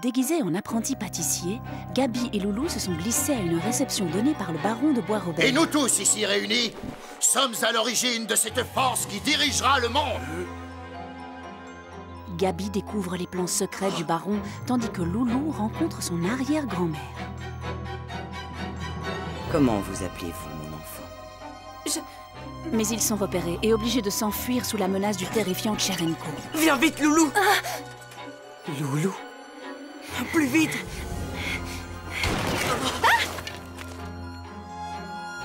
Déguisés en apprentis pâtissiers, Gabi et Loulou se sont glissés à une réception donnée par le baron de Bois-Robert. Et nous tous ici réunis, sommes à l'origine de cette force qui dirigera le monde. Gabi découvre les plans secrets du baron, tandis que Loulou rencontre son arrière-grand-mère. Comment vous appelez-vous, mon enfant? Mais ils sont repérés et obligés de s'enfuir sous la menace du terrifiant Tcherenko. Viens vite, Loulou! Loulou? Plus vite!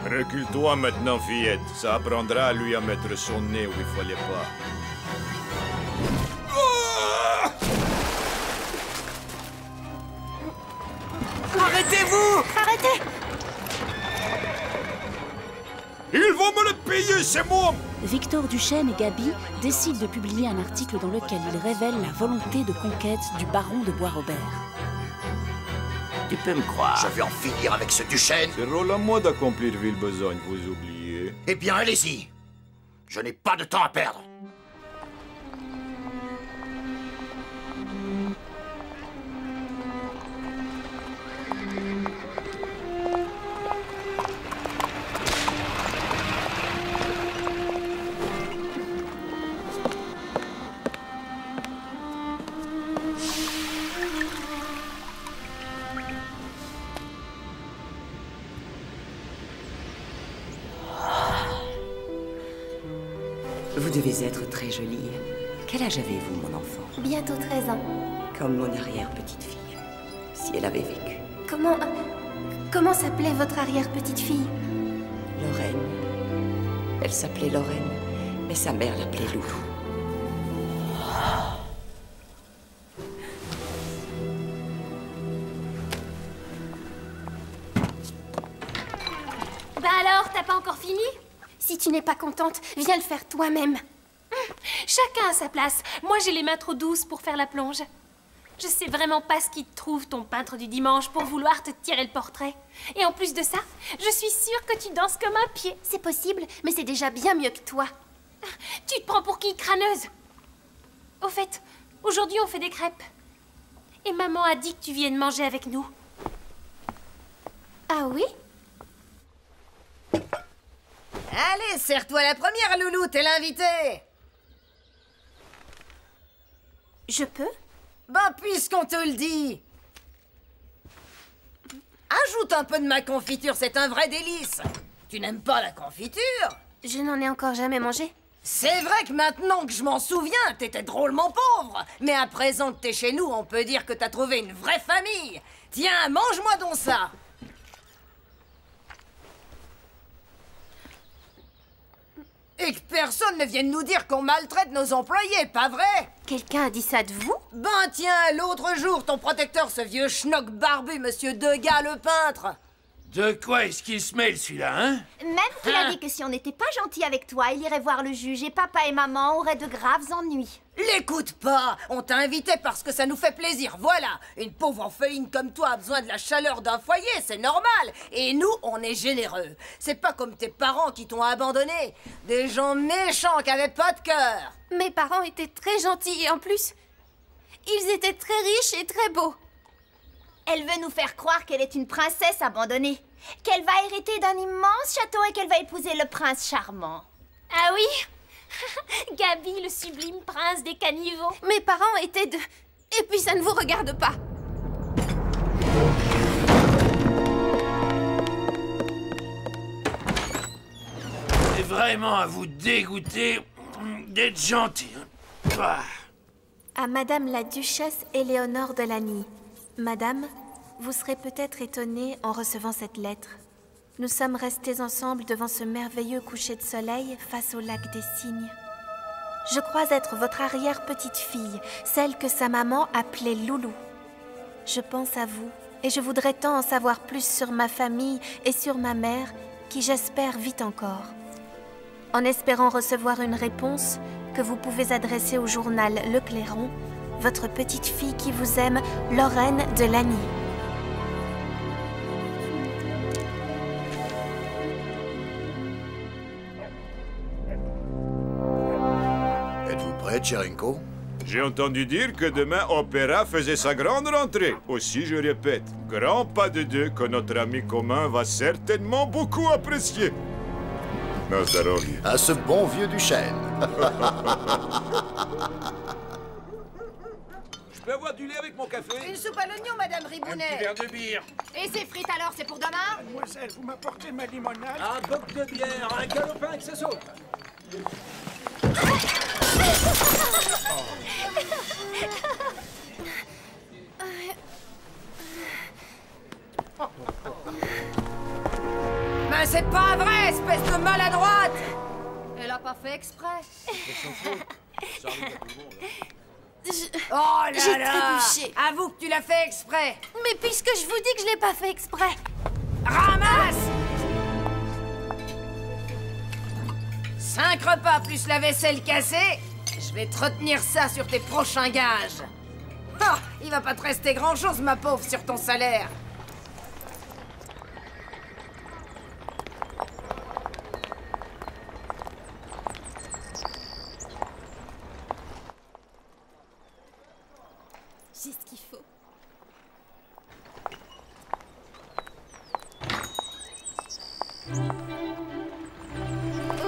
Recule-toi maintenant, fillette. Ça apprendra à lui à mettre son nez où il fallait pas. Arrêtez-vous! Arrêtez! Ils vont me le payer, c'est moi! Victor Duchesne et Gabi décident de publier un article dans lequel ils révèlent la volonté de conquête du baron de Bois-Robert. Tu peux me croire. Je vais en finir avec ce Duchesne. C'est rôle à moi d'accomplir ville besogne, vous oubliez. Eh bien, allez-y. Je n'ai pas de temps à perdre. Vous devez être très jolie. Quel âge avez-vous, mon enfant? Bientôt 13 ans. Comme mon arrière-petite-fille. Si elle avait vécu. Comment s'appelait votre arrière-petite-fille? Lorraine. Elle s'appelait Lorraine, mais sa mère l'appelait Loulou. Bah alors, t'as pas encore fini? Si tu n'es pas contente, viens le faire toi-même. Chacun à sa place. Moi, j'ai les mains trop douces pour faire la plonge. Je sais vraiment pas ce qui te trouve, ton peintre du dimanche, pour vouloir te tirer le portrait. Et en plus de ça, je suis sûre que tu danses comme un pied. C'est possible, mais c'est déjà bien mieux que toi. Tu te prends pour qui, crâneuse? Au fait, aujourd'hui, on fait des crêpes. Et maman a dit que tu viennes manger avec nous. Ah oui? Allez, serre-toi la première, Loulou, t'es l'invité. Je peux? Ben, puisqu'on te le dit. Ajoute un peu de ma confiture, c'est un vrai délice. Tu n'aimes pas la confiture? Je n'en ai encore jamais mangé. C'est vrai que maintenant que je m'en souviens, t'étais drôlement pauvre. Mais à présent que t'es chez nous, on peut dire que t'as trouvé une vraie famille. Tiens, mange-moi donc ça. Et que personne ne vienne nous dire qu'on maltraite nos employés, pas vrai? Quelqu'un a dit ça de vous? Ben tiens, l'autre jour, ton protecteur, ce vieux schnock barbu, monsieur Degas le peintre. De quoi est-ce qu'il se mêle, celui-là, hein? Même qu'il a dit que si on n'était pas gentil avec toi, il irait voir le juge et papa et maman auraient de graves ennuis. L'écoute pas. On t'a invité parce que ça nous fait plaisir, voilà. Une pauvre orpheline comme toi a besoin de la chaleur d'un foyer, c'est normal. Et nous, on est généreux. C'est pas comme tes parents qui t'ont abandonné. Des gens méchants qui avaient pas de cœur. Mes parents étaient très gentils et en plus, ils étaient très riches et très beaux. Elle veut nous faire croire qu'elle est une princesse abandonnée, qu'elle va hériter d'un immense château et qu'elle va épouser le prince charmant. Ah oui? Gabi, le sublime prince des caniveaux. Mes parents étaient de... Et puis ça ne vous regarde pas. C'est vraiment à vous dégoûter d'être gentil. Bah. À Madame la Duchesse Éléonore de Lagny. Madame, vous serez peut-être étonnée en recevant cette lettre. Nous sommes restés ensemble devant ce merveilleux coucher de soleil face au lac des Cygnes. Je crois être votre arrière-petite-fille, celle que sa maman appelait Loulou. Je pense à vous et je voudrais tant en savoir plus sur ma famille et sur ma mère, qui j'espère vit encore. En espérant recevoir une réponse que vous pouvez adresser au journal Le Clairon, votre petite fille qui vous aime, Lorraine de Lagny. Êtes-vous prête, Tcherenko? J'ai entendu dire que demain, Opéra faisait sa grande rentrée. Aussi, je répète, grand pas de deux que notre ami commun va certainement beaucoup apprécier. Na zdarowie. À ce bon vieux Duchesne. Je peux avoir du lait avec mon café? Une soupe à l'oignon, Madame Un Ribounet. petit verre de bière. Et ces frites alors, c'est pour demain? Mademoiselle, vous m'apportez ma limonade? Un boc de bière, un galopin avec sa soupe. Mais c'est pas vrai, espèce de maladroite! Elle a pas fait exprès. Oh là J'ai là! trébuché. Avoue que tu l'as fait exprès! Mais puisque je vous dis que je l'ai pas fait exprès. Ramasse! 5 repas plus la vaisselle cassée, je vais te retenir ça sur tes prochains gages. Ah, il va pas te rester grand-chose, ma pauvre, sur ton salaire. J'ai ce qu'il faut.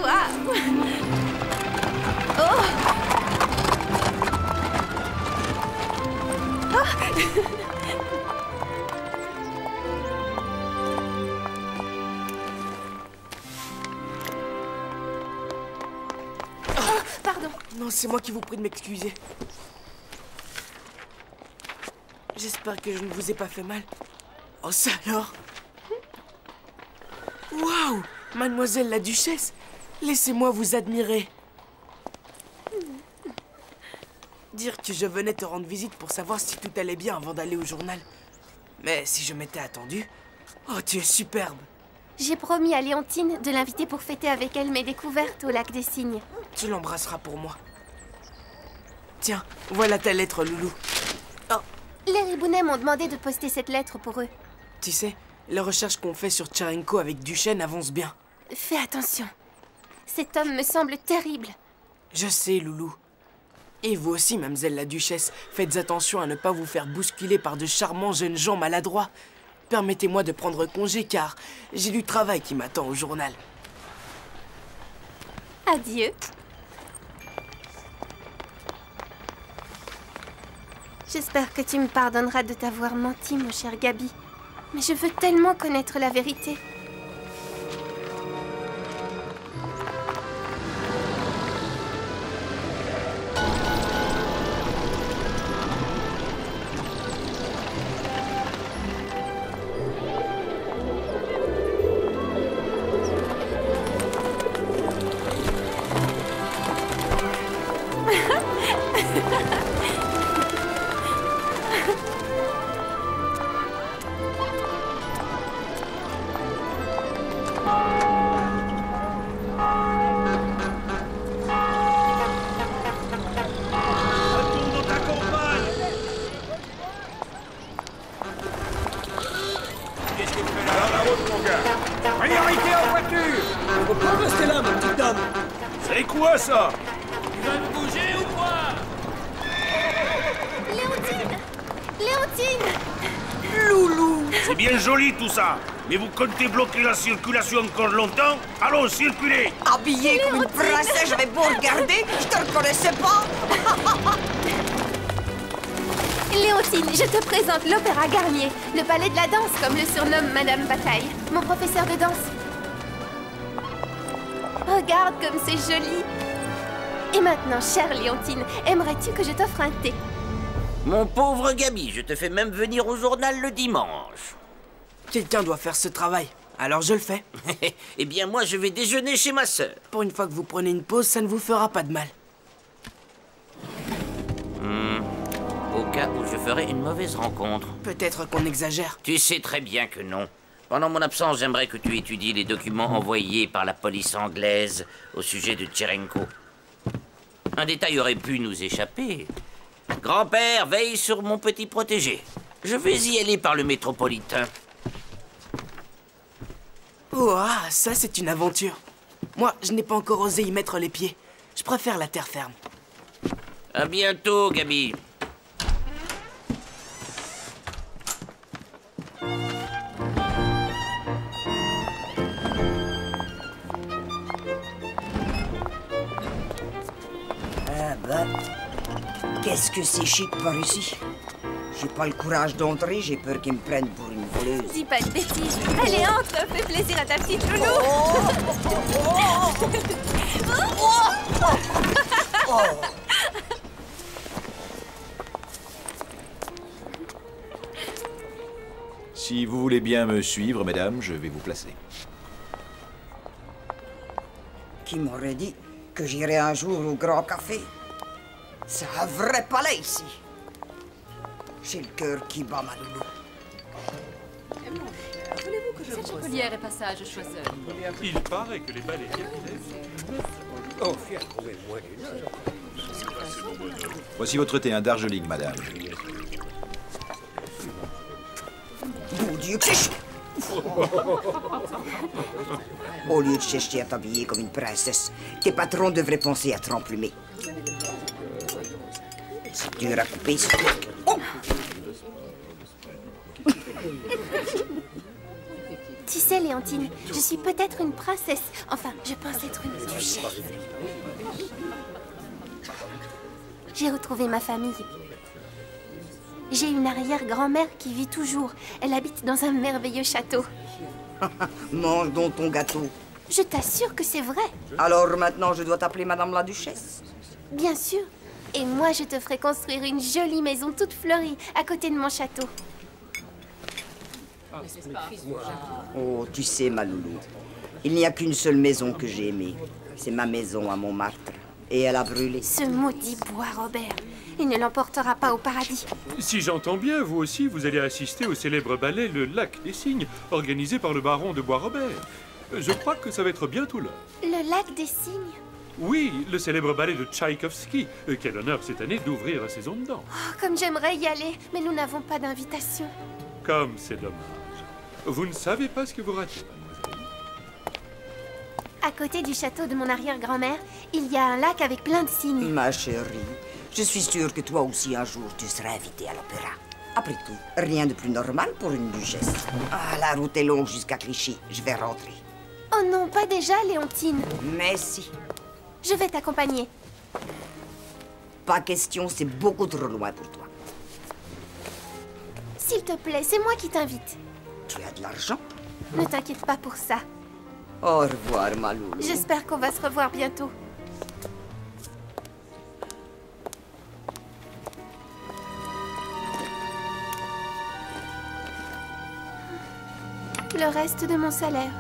Waouh! Oh! Pardon. Non, c'est moi qui vous prie de m'excuser. J'espère que je ne vous ai pas fait mal. Oh, ça alors? Waouh! Mademoiselle la Duchesse, laissez-moi vous admirer. Dire que je venais te rendre visite pour savoir si tout allait bien avant d'aller au journal. Mais si je m'étais attendu... Oh, tu es superbe. J'ai promis à Léontine de l'inviter pour fêter avec elle mes découvertes au lac des Cygnes. Tu l'embrasseras pour moi. Tiens, voilà ta lettre, Loulou. Oh. Les Ribounets m'ont demandé de poster cette lettre pour eux. Tu sais, les recherches qu'on fait sur Tcherenko avec Duchesne avancent bien. Fais attention. Cet homme me semble terrible. Je sais, Loulou. Et vous aussi, mademoiselle la Duchesse, faites attention à ne pas vous faire bousculer par de charmants jeunes gens maladroits. Permettez-moi de prendre congé car j'ai du travail qui m'attend au journal. Adieu. J'espère que tu me pardonneras de t'avoir menti, mon cher Gabi. Mais je veux tellement connaître la vérité. Priorité aux voitures! Faut pas rester là, mon petit homme! C'est quoi ça? Tu vas me bouger ou quoi? Léontine! Léontine! Loulou! C'est bien joli tout ça, mais vous comptez bloquer la circulation encore longtemps? Allons, circulez! Habillée comme une princesse, j'avais beau regarder, je te reconnaissais pas. Léontine, je te présente l'Opéra Garnier, le palais de la danse, comme le surnomme Madame Bataille, mon professeur de danse. Regarde comme c'est joli. Et maintenant, chère Léontine, aimerais-tu que je t'offre un thé? Mon pauvre Gabi, je te fais même venir au journal le dimanche. Quelqu'un doit faire ce travail, alors je le fais. Eh bien, moi, je vais déjeuner chez ma sœur. Pour une fois que vous prenez une pause, ça ne vous fera pas de mal. Au cas où je ferais une mauvaise rencontre. Peut-être qu'on exagère. Tu sais très bien que non. Pendant mon absence, j'aimerais que tu étudies les documents envoyés par la police anglaise au sujet de Tcherenko. Un détail aurait pu nous échapper. Grand-père, veille sur mon petit protégé. Je vais y aller par le métropolitain. Ouah, ça c'est une aventure. Moi, je n'ai pas encore osé y mettre les pieds. Je préfère la terre ferme. À bientôt, Gabi. Ah bah, qu'est-ce que c'est chic par ici? J'ai pas le courage d'entrer, j'ai peur qu'ils me prennent pour une voleuse. Dis pas de bêtises. Allez, entre, fais plaisir à ta petite loulou. Si vous voulez bien me suivre, mesdames, je vais vous placer. Qui m'aurait dit que j'irais un jour au Grand Café? C'est un vrai palais ici. J'ai le cœur qui bat, ma loulou. Cette chapelière est passage Choiseul. Il paraît que les balais Oh, fier, trouvez-moi. Voici votre thé, un Darjeeling, madame. Mon Dieu, que c'est chaud! Au lieu de chercher à t'habiller comme une princesse, tes patrons devraient penser à te remplumer. C'est dur à couper, ce truc. Oh! Tu sais, Léontine, je suis peut-être une princesse. Enfin, je pense être une duchesse. J'ai retrouvé ma famille. J'ai une arrière-grand-mère qui vit toujours. Elle habite dans un merveilleux château. Mange donc ton gâteau. Je t'assure que c'est vrai. Alors maintenant, je dois t'appeler Madame la Duchesse? Bien sûr. Et moi, je te ferai construire une jolie maison toute fleurie à côté de mon château. Oh, tu sais, ma loulou, il n'y a qu'une seule maison que j'ai aimée. C'est ma maison à Montmartre. Et elle a brûlé. Ce maudit bois, Robert. Il ne l'emportera pas au paradis. Si j'entends bien, vous aussi, vous allez assister au célèbre ballet Le Lac des Cygnes, organisé par le baron de Bois-Robert. Je crois que ça va être bientôt là. Le lac des Cygnes? Oui, le célèbre ballet de Tchaïkovski. Quel honneur cette année d'ouvrir la saison de danse. Oh, comme j'aimerais y aller, mais nous n'avons pas d'invitation. Comme c'est dommage. Vous ne savez pas ce que vous ratez, mademoiselle. À côté du château de mon arrière-grand-mère, il y a un lac avec plein de cygnes. Ma chérie, je suis sûre que toi aussi un jour tu seras invitée à l'opéra. Après tout, rien de plus normal pour une duchesse. Ah, la route est longue jusqu'à Clichy. Je vais rentrer. Oh non, pas déjà, Léontine. Mais si. Je vais t'accompagner. Pas question, c'est beaucoup trop loin pour toi. S'il te plaît, c'est moi qui t'invite. Tu as de l'argent? Ne t'inquiète pas pour ça. Au revoir, ma loulou. J'espère qu'on va se revoir bientôt. Le reste de mon salaire.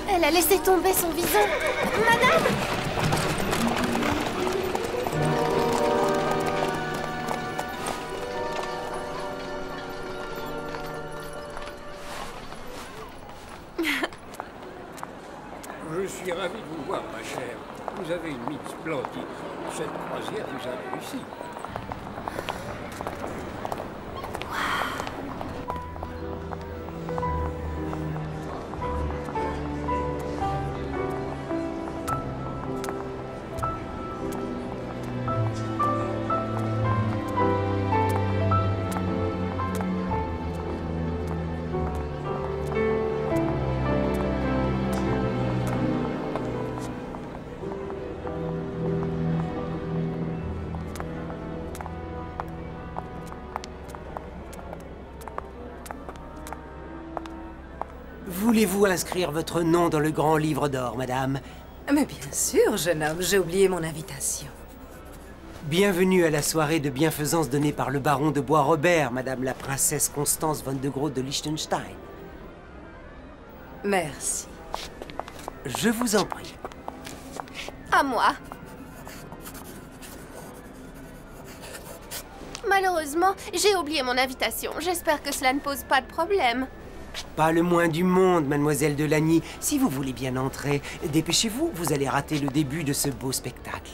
Elle a laissé tomber son vison. Madame! Je suis ravi de vous voir, ma chère. Vous avez une mine splendide. Cette croisière vous a réussi. Voulez-vous inscrire votre nom dans le grand livre d'or, madame? Mais bien sûr, jeune homme, j'ai oublié mon invitation. Bienvenue à la soirée de bienfaisance donnée par le baron de Bois-Robert, madame la princesse Constance von de Groot de Liechtenstein. Merci. Je vous en prie. À moi. Malheureusement, j'ai oublié mon invitation. J'espère que cela ne pose pas de problème. Pas le moins du monde, mademoiselle de Lagny. Si vous voulez bien entrer, dépêchez-vous, vous allez rater le début de ce beau spectacle.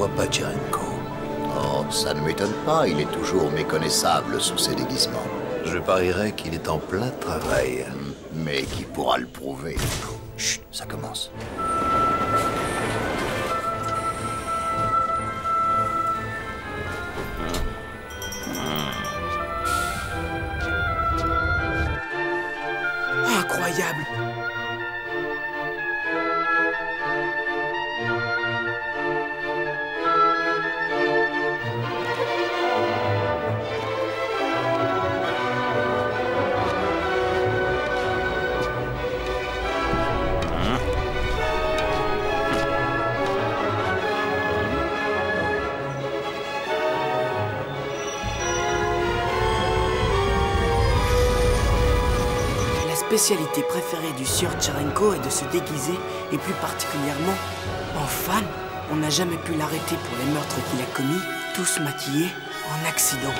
vois pas Tcherenko. Oh, ça ne m'étonne pas, il est toujours méconnaissable sous ses déguisements. Je parierais qu'il est en plein travail. Mais qui pourra le prouver? Chut, ça commence. Incroyable! La spécialité préférée du sieur Tcherenko est de se déguiser, et plus particulièrement en femme. On n'a jamais pu l'arrêter pour les meurtres qu'il a commis, tous maquillés en accident.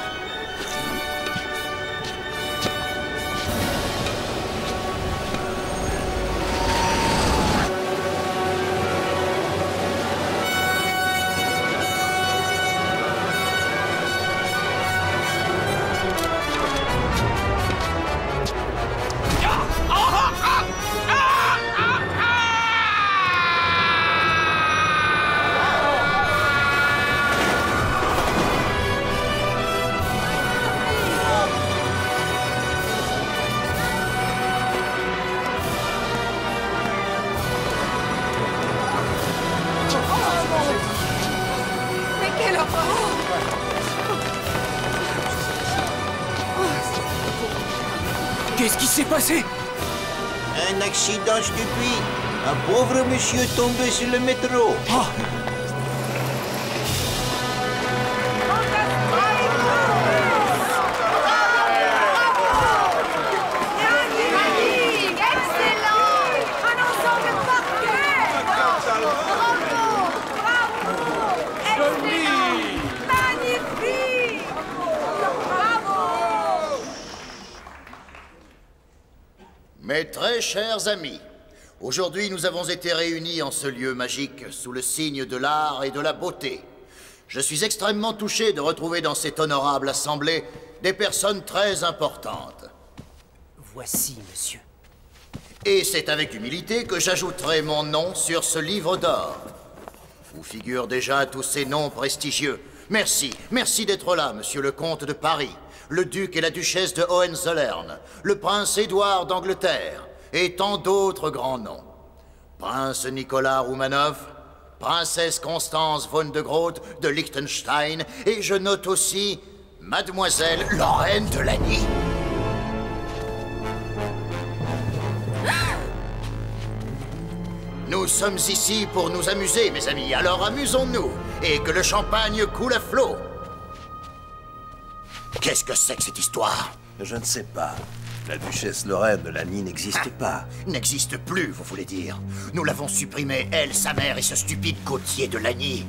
Qu'est-ce qui s'est passé? Un accident stupide. Un pauvre monsieur tombé sur le métro. Oh. Mes très chers amis, aujourd'hui nous avons été réunis en ce lieu magique sous le signe de l'art et de la beauté. Je suis extrêmement touché de retrouver dans cette honorable assemblée des personnes très importantes. Voici, monsieur. Et c'est avec humilité que j'ajouterai mon nom sur ce livre d'or, où figurent déjà tous ces noms prestigieux. Merci, merci d'être là, monsieur le comte de Paris, le duc et la duchesse de Hohenzollern, le prince Édouard d'Angleterre, et tant d'autres grands noms. Prince Nicolas Romanov, princesse Constance von de Groot de Liechtenstein, et je note aussi mademoiselle Lorraine de Lagny. Nous sommes ici pour nous amuser, mes amis, alors amusons-nous, et que le champagne coule à flot. Qu'est-ce que c'est que cette histoire? Je ne sais pas. La duchesse Lorraine de Lagny n'existe pas. N'existe plus, vous voulez dire? Nous l'avons supprimée, elle, sa mère et ce stupide côtier de Lagny.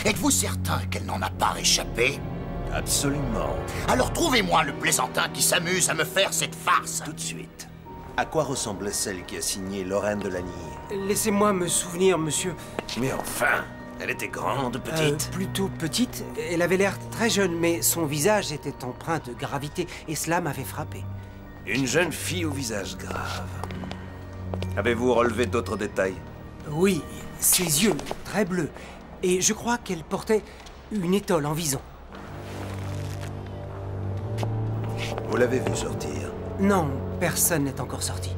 Êtes-vous certain qu'elle n'en a pas échappé? Absolument. Alors trouvez-moi le plaisantin qui s'amuse à me faire cette farce. Tout de suite. À quoi ressemblait celle qui a signé Lorraine de Lagny? Laissez-moi me souvenir, monsieur. Mais enfin, elle était grande, petite? Plutôt petite. Elle avait l'air très jeune, mais son visage était empreint de gravité, et cela m'avait frappé. Une jeune fille au visage grave. Avez-vous relevé d'autres détails? Oui, ses yeux, très bleus. Et je crois qu'elle portait une étole en vison. Vous l'avez vue sortir? Non, personne n'est encore sorti.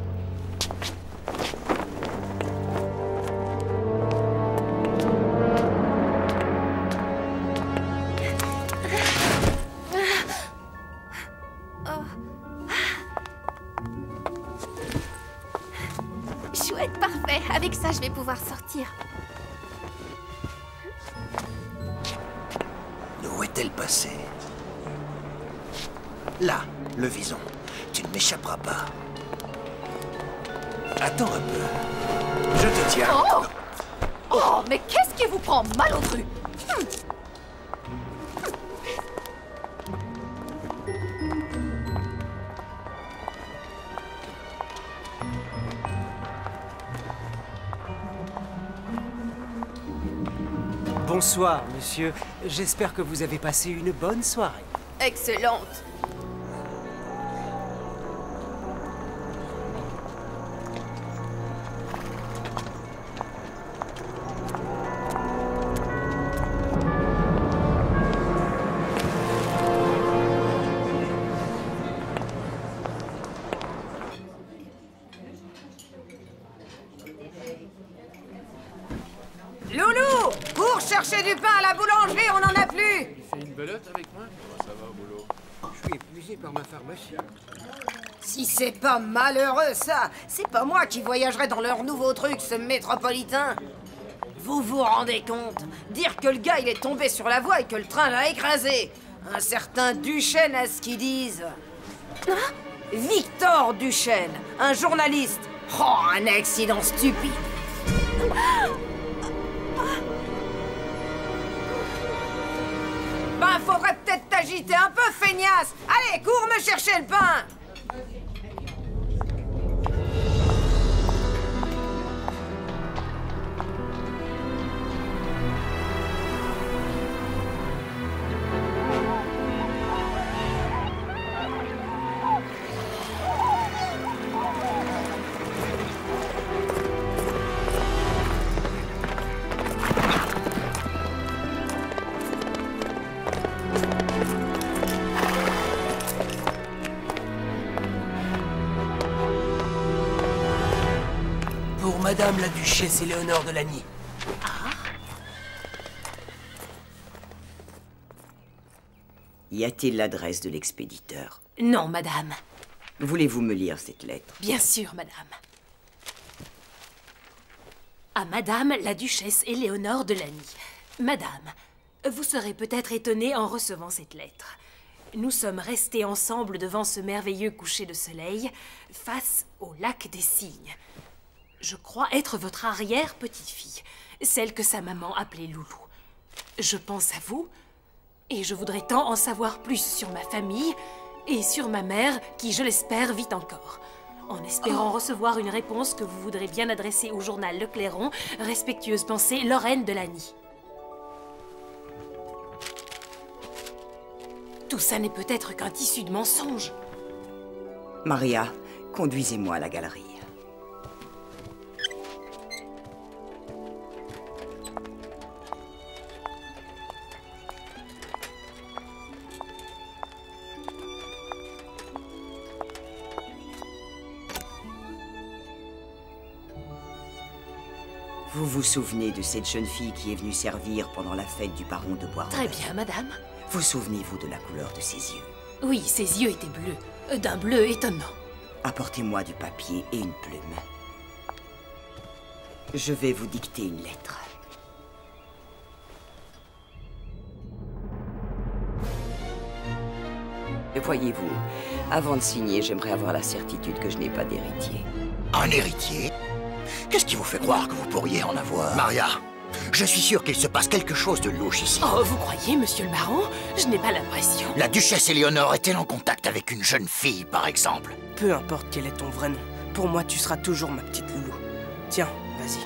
Chouette, parfait. Avec ça, je vais pouvoir sortir. Où est-elle passée? Là, le vison. Tu ne m'échapperas pas. Attends un peu. Je te tiens. Oh, oh, mais qu'est-ce qui vous prend, malotru? Bonsoir, monsieur. J'espère que vous avez passé une bonne soirée. Excellente. Loulou, cours chercher du pain à la boulangerie, on n'en a plus. Il fait une belote avec moi? Comment ça va au boulot? Je suis épuisé par ma pharmacie. Si c'est pas malheureux, ça, c'est pas moi qui voyagerai dans leur nouveau truc, ce métropolitain. Vous vous rendez compte? Dire que le gars, il est tombé sur la voie et que le train l'a écrasé. Un certain Duchesne à ce qu'ils disent. Victor Duchesne, un journaliste. Oh, un accident stupide. Ben, faudrait peut-être t'agiter un peu, feignasse. Allez, cours me chercher le pain. Pour Madame la Duchesse Éléonore de Lagny. Y a-t-il l'adresse de l'expéditeur? Non, madame. Voulez-vous me lire cette lettre? Bien sûr, madame. À Madame la Duchesse Éléonore de Lagny. Madame, vous serez peut-être étonnée en recevant cette lettre. Nous sommes restés ensemble devant ce merveilleux coucher de soleil, face au lac des Cygnes. Je crois être votre arrière-petite-fille, celle que sa maman appelait Loulou. Je pense à vous, et je voudrais tant en savoir plus sur ma famille et sur ma mère, qui, je l'espère, vit encore. En espérant recevoir une réponse que vous voudrez bien adresser au journal Le Clairon, respectueuse pensée, Lorraine de Lagny. Tout ça n'est peut-être qu'un tissu de mensonges. Maria, conduisez-moi à la galerie. Vous vous souvenez de cette jeune fille qui est venue servir pendant la fête du baron de Bois-Robert? Très bien, madame. Vous souvenez-vous de la couleur de ses yeux? Oui, ses yeux étaient bleus. D'un bleu étonnant. Apportez-moi du papier et une plume. Je vais vous dicter une lettre. Et voyez-vous, avant de signer, j'aimerais avoir la certitude que je n'ai pas d'héritier. Un héritier? Qu'est-ce qui vous fait croire que vous pourriez en avoir? Maria, je suis sûr qu'il se passe quelque chose de louche ici. Oh, vous croyez, monsieur le baron? Je n'ai pas l'impression. La duchesse Éléonore est-elle en contact avec une jeune fille, par exemple? Peu importe quel est ton vrai nom, pour moi tu seras toujours ma petite Loulou. Tiens, vas-y.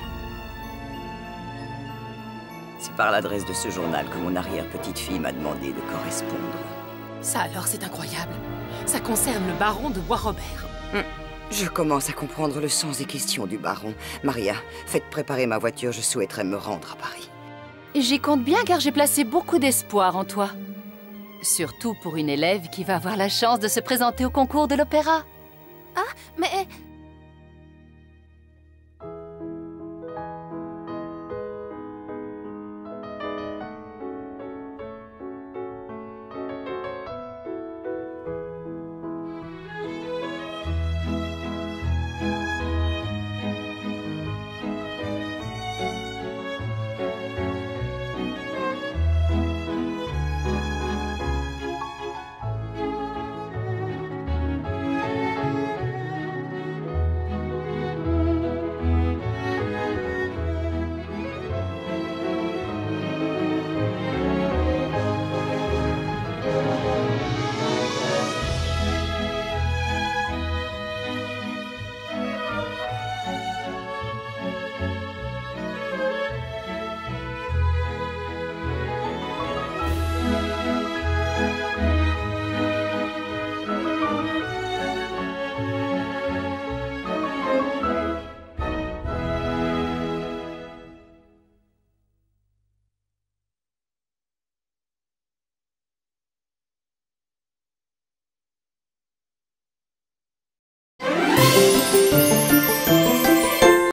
C'est par l'adresse de ce journal que mon arrière-petite-fille m'a demandé de correspondre. Ça alors, c'est incroyable. Ça concerne le baron de Bois-Robert. Je commence à comprendre le sens des questions du baron. Maria, faites préparer ma voiture, je souhaiterais me rendre à Paris. J'y compte bien car j'ai placé beaucoup d'espoir en toi. Surtout pour une élève qui va avoir la chance de se présenter au concours de l'opéra. Ah, mais